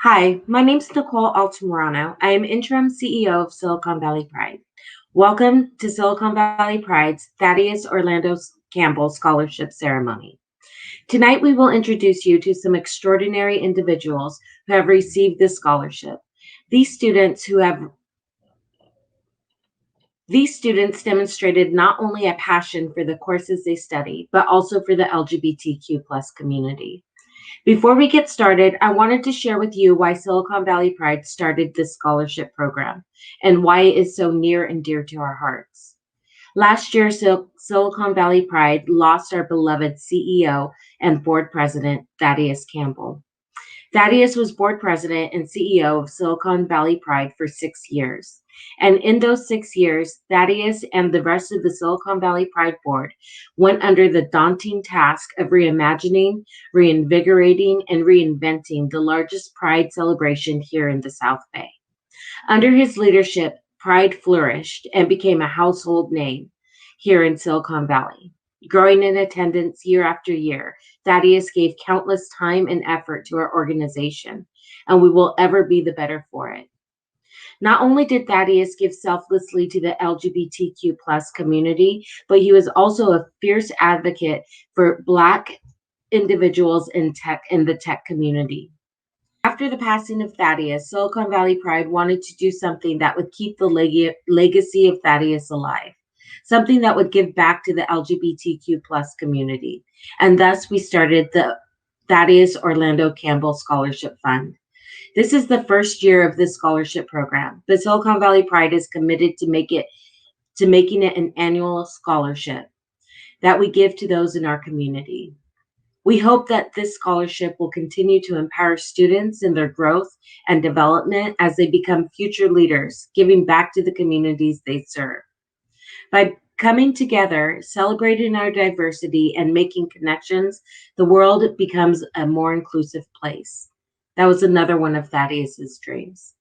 Hi, my name's Nicole Altamirano. I am interim CEO of Silicon Valley Pride. Welcome to Silicon Valley Pride's Thaddeus Orlando Campbell Scholarship Ceremony. Tonight, we will introduce you to some extraordinary individuals who have received this scholarship. These students demonstrated not only a passion for the courses they study, but also for the LGBTQ plus community. Before we get started, I wanted to share with you why Silicon Valley Pride started this scholarship program and why it is so near and dear to our hearts. Last year, Silicon Valley Pride lost our beloved CEO and board president, Thaddeus Campbell. Thaddeus was board president and CEO of Silicon Valley Pride for 6 years. And in those 6 years, Thaddeus and the rest of the Silicon Valley Pride board went under the daunting task of reimagining, reinvigorating, and reinventing the largest Pride celebration here in the South Bay. Under his leadership, Pride flourished and became a household name here in Silicon Valley. Growing in attendance year after year, Thaddeus gave countless time and effort to our organization, and we will ever be the better for it. Not only did Thaddeus give selflessly to the LGBTQ plus community, but he was also a fierce advocate for Black individuals in the tech community. After the passing of Thaddeus, Silicon Valley Pride wanted to do something that would keep the legacy of Thaddeus alive, something that would give back to the LGBTQ plus community. And thus we started the Thaddeus Orlando Campbell Scholarship Fund. This is the first year of this scholarship program, but Silicon Valley Pride is committed to making it an annual scholarship that we give to those in our community. We hope that this scholarship will continue to empower students in their growth and development as they become future leaders, giving back to the communities they serve. By coming together, celebrating our diversity, and making connections, the world becomes a more inclusive place. That was another one of Thaddeus's dreams.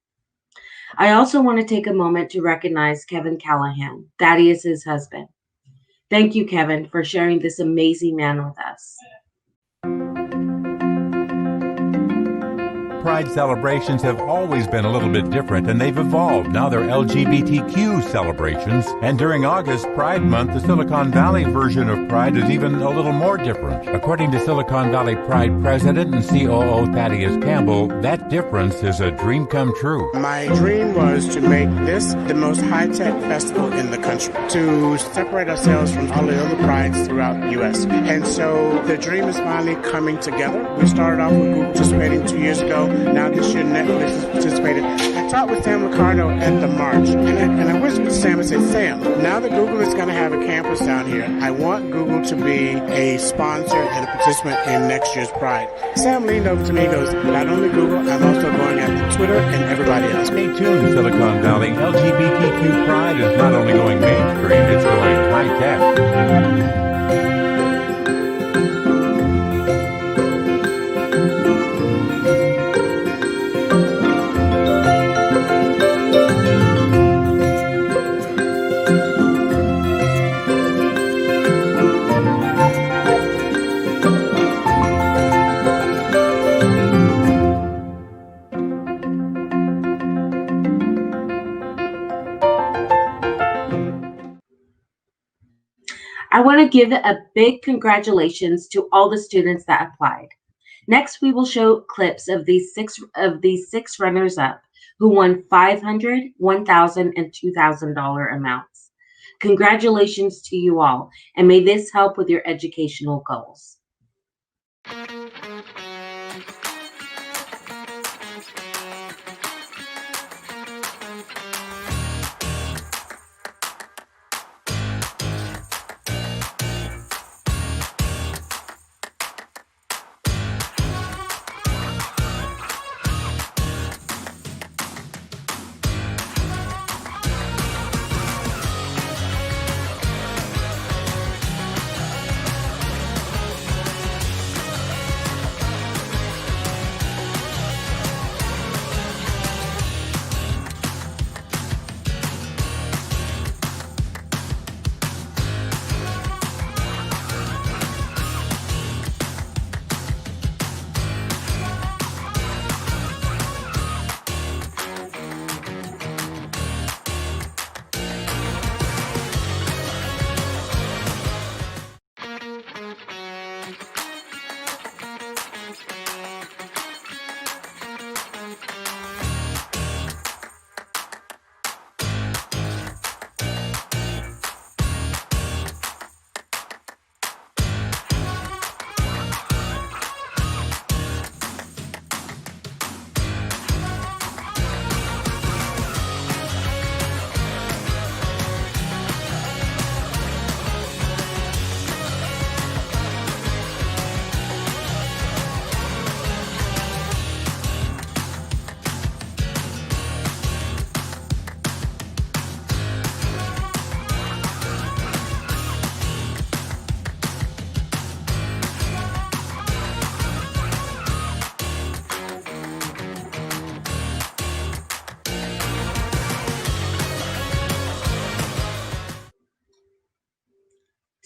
I also want to take a moment to recognize Kevin Callahan, Thaddeus's husband. Thank you, Kevin, for sharing this amazing man with us. Pride celebrations have always been a little bit different, and they've evolved. Now they're LGBTQ celebrations. And during August, Pride Month, the Silicon Valley version of Pride is even a little more different. According to Silicon Valley Pride President and COO Thaddeus Campbell, that difference is a dream come true. My dream was to make this the most high-tech festival in the country, to separate ourselves from all the other prides throughout the U.S. And so the dream is finally coming together. We started off with Google participating 2 years ago. Now this year Netflix has participated. I talked with Sam Ricardo at the March, and I whispered to Sam and said, Sam, now that Google is going to have a campus down here, I want Google to be a sponsor and a participant in next year's Pride. Sam leaned over to me and goes, not only Google, I'm also going after Twitter and everybody else. Stay tuned, Silicon Valley. LGBTQ Pride is not only going mainstream, it's going high-tech. I want to give a big congratulations to all the students that applied. Next, we will show clips of these six runners-up who won $500, $1,000, and $2,000 amounts. Congratulations to you all, and may this help with your educational goals.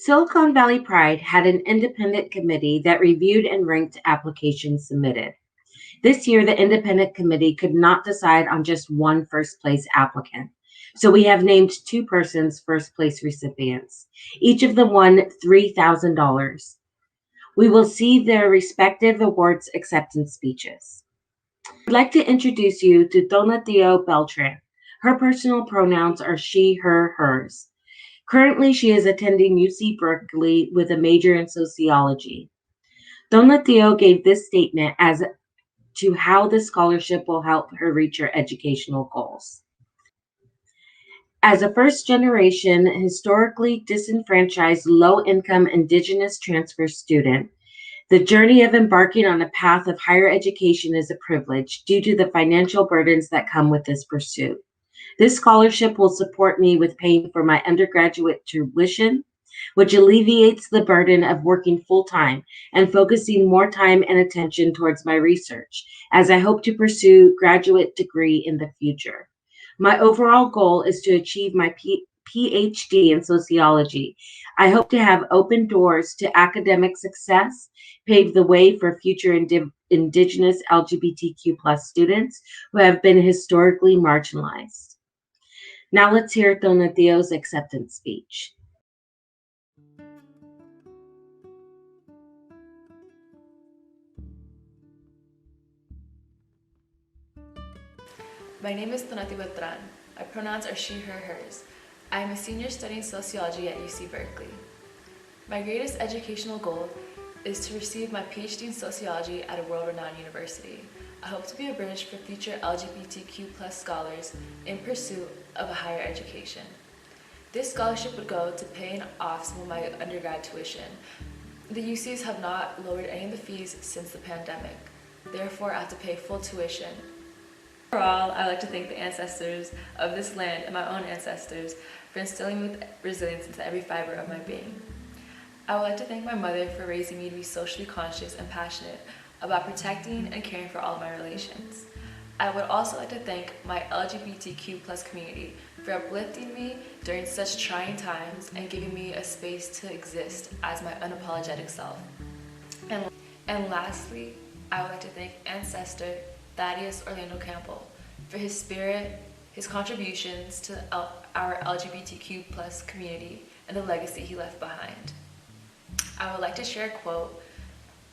Silicon Valley Pride had an independent committee that reviewed and ranked applications submitted. This year, the independent committee could not decide on just one first place applicant. So we have named two persons first place recipients. Each of them won $3,000. We will see their respective awards acceptance speeches. I'd like to introduce you to Donatio Beltran. Her personal pronouns are she, her, hers. Currently, she is attending UC Berkeley with a major in sociology. Donatio gave this statement as to how the scholarship will help her reach her educational goals. As a first-generation, historically disenfranchised, low-income Indigenous transfer student, the journey of embarking on a path of higher education is a privilege due to the financial burdens that come with this pursuit. This scholarship will support me with paying for my undergraduate tuition, which alleviates the burden of working full-time and focusing more time and attention towards my research, as I hope to pursue graduate degree in the future. My overall goal is to achieve my PhD in sociology. I hope to have open doors to academic success, pave the way for future Indigenous LGBTQ plus students who have been historically marginalized. Now let's hear Donatio's acceptance speech. My name is Donatio Beltran. My pronouns are she, her, hers. I am a senior studying sociology at UC Berkeley. My greatest educational goal is to receive my PhD in sociology at a world-renowned university. I hope to be a bridge for future LGBTQ plus scholars in pursuit of a higher education. This scholarship would go to paying off some of my undergrad tuition. The UCs have not lowered any of the fees since the pandemic. Therefore, I have to pay full tuition. Overall, I would like to thank the ancestors of this land and my own ancestors for instilling me with resilience into every fiber of my being. I would like to thank my mother for raising me to be socially conscious and passionate about protecting and caring for all of my relations. I would also like to thank my LGBTQ plus community for uplifting me during such trying times and giving me a space to exist as my unapologetic self. And lastly, I would like to thank ancestor Thaddeus Campbell for his spirit, his contributions to our LGBTQ plus community, and the legacy he left behind. I would like to share a quote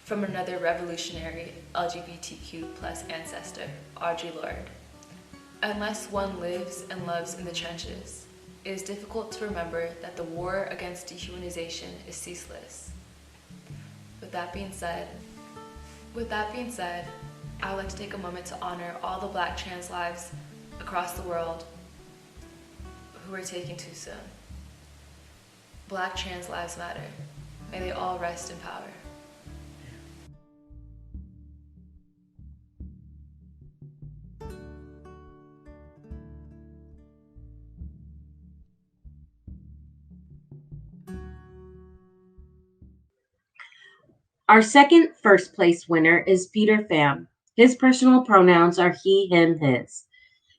from another revolutionary LGBTQ plus ancestor, Audre Lorde. Unless one lives and loves in the trenches, it is difficult to remember that the war against dehumanization is ceaseless. With that being said, I would like to take a moment to honor all the Black trans lives across the world who were taken too soon. Black trans lives matter. May they all rest in power. Our second first place winner is Peter Pham. His personal pronouns are he, him, his.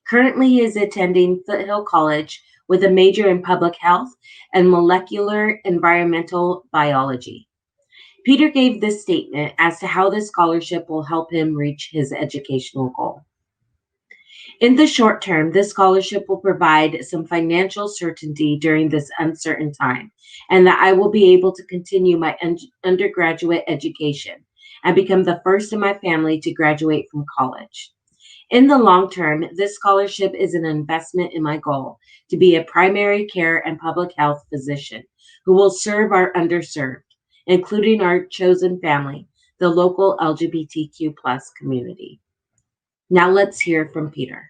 Currently, he is attending Foothill College with a major in public health and molecular environmental biology. Peter gave this statement as to how this scholarship will help him reach his educational goal. In the short term, this scholarship will provide some financial certainty during this uncertain time, and that I will be able to continue my undergraduate education and become the first in my family to graduate from college. In the long term, this scholarship is an investment in my goal to be a primary care and public health physician who will serve our underserved, including our chosen family, the local LGBTQ plus community. Now let's hear from Peter.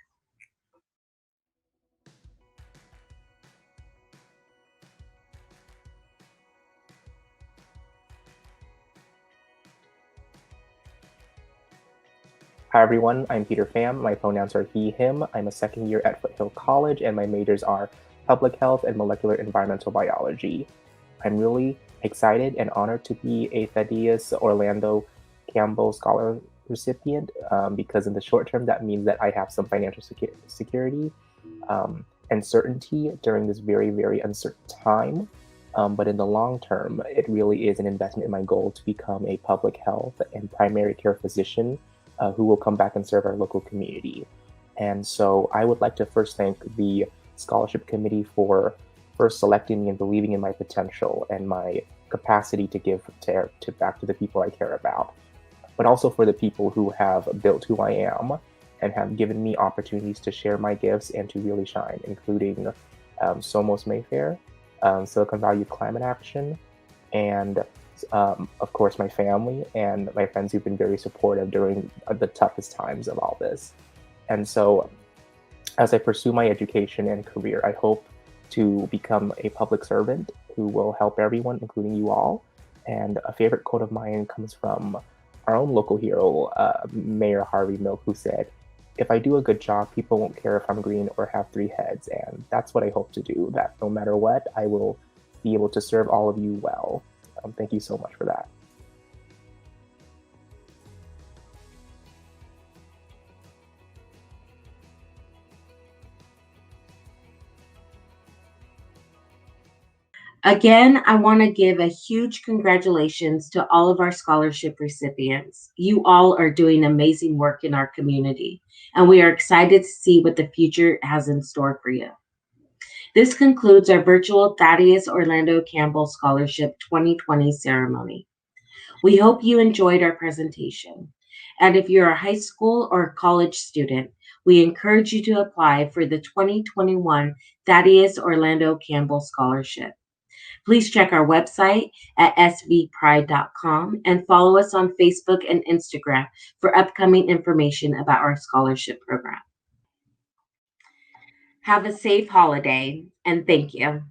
Hi everyone, I'm Peter Pham. My pronouns are he, him. I'm a second year at Foothill College and my majors are public health and molecular environmental biology. I'm really excited and honored to be a Thaddeus Orlando Campbell Scholar recipient because in the short term that means that I have some financial security and certainty during this very, very uncertain time. But in the long term, it really is an investment in my goal to become a public health and primary care physician who will come back and serve our local community. And so I would like to first thank the scholarship committee for first selecting me and believing in my potential and my capacity to give to back to the people I care about, but also for the people who have built who I am and have given me opportunities to share my gifts and to really shine, including Somos Mayfair, Silicon Valley Youth Climate Action, and of course my family and my friends who've been very supportive during the toughest times of all this. And so as I pursue my education and career, I hope to become a public servant who will help everyone, including you all. And a favorite quote of mine comes from our own local hero, Mayor Harvey Milk, who said, "If I do a good job, people won't care if I'm green or have 3 heads." And that's what I hope to do, that no matter what, I will be able to serve all of you well. Thank you so much for that. Again, I want to give a huge congratulations to all of our scholarship recipients. You all are doing amazing work in our community, and we are excited to see what the future has in store for you. This concludes our virtual Thaddeus Orlando Campbell Scholarship 2020 ceremony. We hope you enjoyed our presentation. And if you're a high school or college student, we encourage you to apply for the 2021 Thaddeus Orlando Campbell Scholarship. Please check our website at svpride.com and follow us on Facebook and Instagram for upcoming information about our scholarship program. Have a safe holiday, and thank you.